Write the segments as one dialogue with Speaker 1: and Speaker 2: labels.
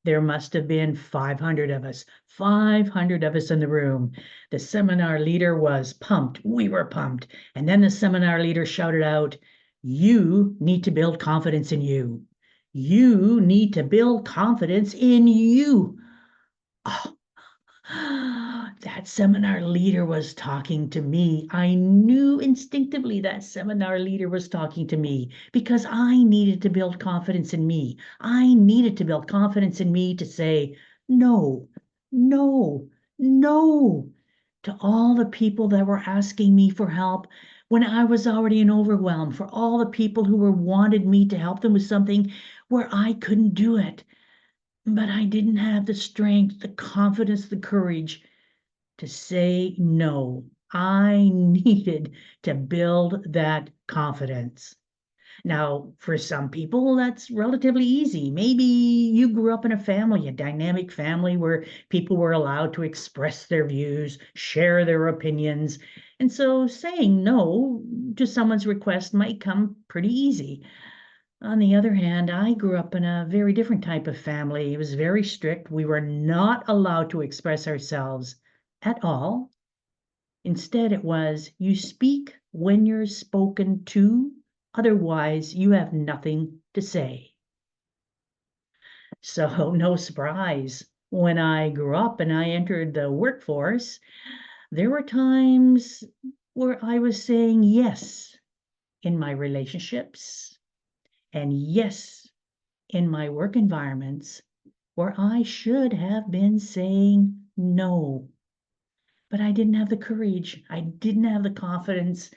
Speaker 1: There must have been 500 of us, 500 of us in the room. The seminar leader was pumped. We were pumped. And then the seminar leader shouted out, "You need to build confidence in you. You need to build confidence in you." Oh, that seminar leader was talking to me. I knew instinctively that seminar leader was talking to me because I needed to build confidence in me. I needed to build confidence in me to say no, no, no to all the people that were asking me for help when I was already in overwhelm, for all the people who were wanted me to help them with something where I couldn't do it. But I didn't have the strength, the confidence, the courage to say no. I needed to build that confidence. Now, for some people, that's relatively easy. Maybe you grew up in a family, a dynamic family where people were allowed to express their views, share their opinions. And so saying no to someone's request might come pretty easy. On the other hand, I grew up in a very different type of family. It was very strict. We were not allowed to express ourselves at all. Instead, it was you speak when you're spoken to, otherwise, you have nothing to say. So, no surprise, when I grew up and I entered the workforce, there were times where I was saying yes in my relationships and yes in my work environments where I should have been saying no. But I didn't have the courage. I didn't have the confidence.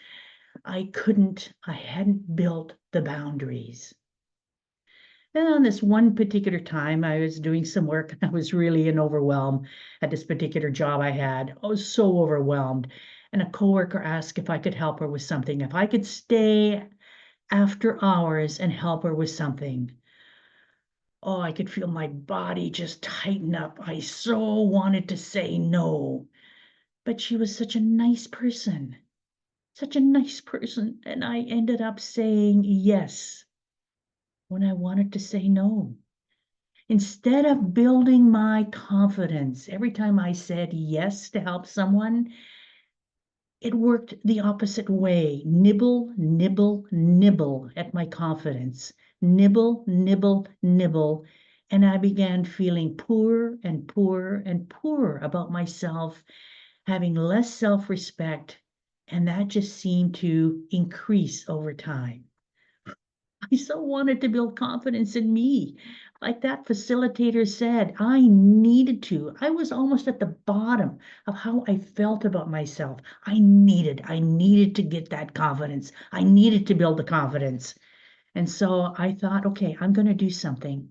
Speaker 1: I hadn't built the boundaries. And on this one particular time, I was doing some work and I was really in overwhelm at this particular job I had. I was so overwhelmed. And a coworker asked if I could help her with something, if I could stay after hours and help her with something. Oh, I could feel my body just tighten up. I so wanted to say no. But she was such a nice person, such a nice person. And I ended up saying yes when I wanted to say no. Instead of building my confidence, every time I said yes to help someone, it worked the opposite way. Nibble, nibble, nibble at my confidence. Nibble, nibble, nibble. And I began feeling poor and poor and poor about myself, having less self-respect, and that just seemed to increase over time. I so wanted to build confidence in me. Like that facilitator said, I needed to. I was almost at the bottom of how I felt about myself. I needed to get that confidence. I needed to build the confidence. And so I thought, okay, I'm going to do something.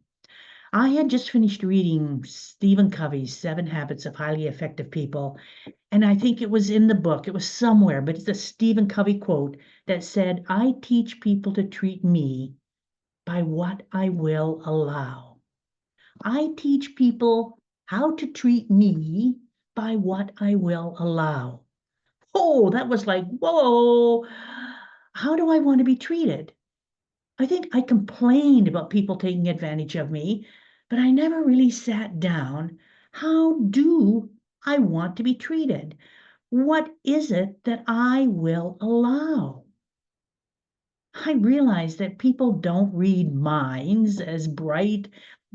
Speaker 1: I had just finished reading Stephen Covey's 7 Habits of Highly Effective People. And I think it was in the book, it was somewhere, but it's a Stephen Covey quote that said, I teach people to treat me by what I will allow. I teach people how to treat me by what I will allow. Oh, that was like, whoa, how do I want to be treated? I think I complained about people taking advantage of me, but I never really sat down. How do I want to be treated? What is it that I will allow? I realize that people don't read minds, as bright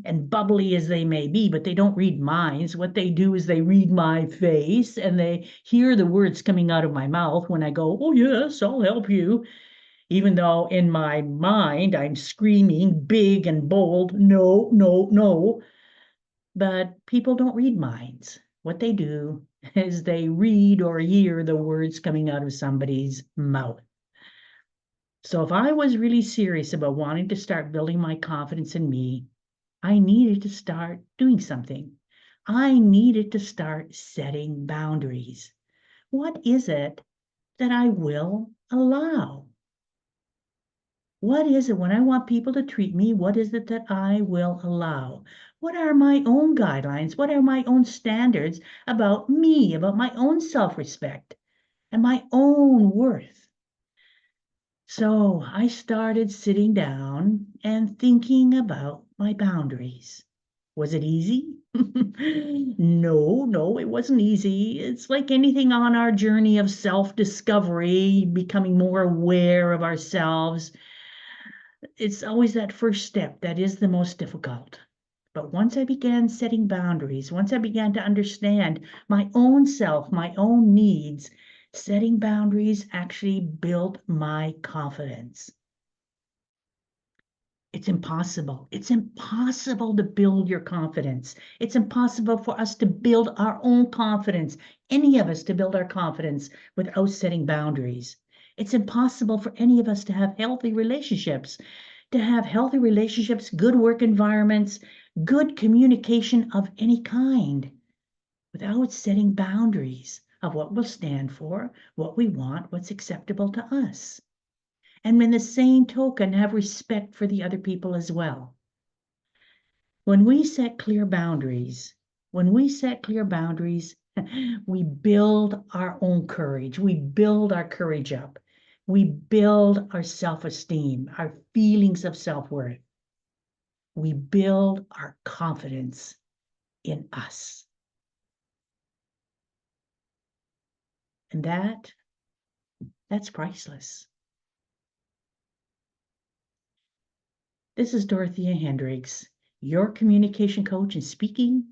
Speaker 1: and bubbly as they may be, but they don't read minds. What they do is they read my face and they hear the words coming out of my mouth when I go, "Oh, yes, I'll help you." Even though in my mind I'm screaming big and bold, "No, no, no." But people don't read minds. What they do is they read or hear the words coming out of somebody's mouth. So if I was really serious about wanting to start building my confidence in me, I needed to start doing something. I needed to start setting boundaries. What is it that I will allow? What is it when I want people to treat me? What is it that I will allow? What are my own guidelines? What are my own standards about me, about my own self-respect and my own worth? So I started sitting down and thinking about my boundaries. Was it easy? No, it wasn't easy. It's like anything on our journey of self-discovery, becoming more aware of ourselves. It's always that first step that is the most difficult. But once I began setting boundaries, once I began to understand my own self, my own needs, setting boundaries actually built my confidence. It's impossible. It's impossible to build your confidence. It's impossible for us to build our own confidence, any of us to build our confidence without setting boundaries. It's impossible for any of us to have healthy relationships, good work environments, good communication of any kind without setting boundaries of what we'll stand for, what we want, what's acceptable to us. And in the same token, have respect for the other people as well. When we set clear boundaries, when we set clear boundaries, we build our own courage. We build our courage up. We build our self-esteem, our feelings of self-worth. We build our confidence in us. And that's priceless. This is Dorothea Hendriks, your communication coach in speaking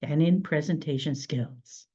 Speaker 1: and in presentation skills.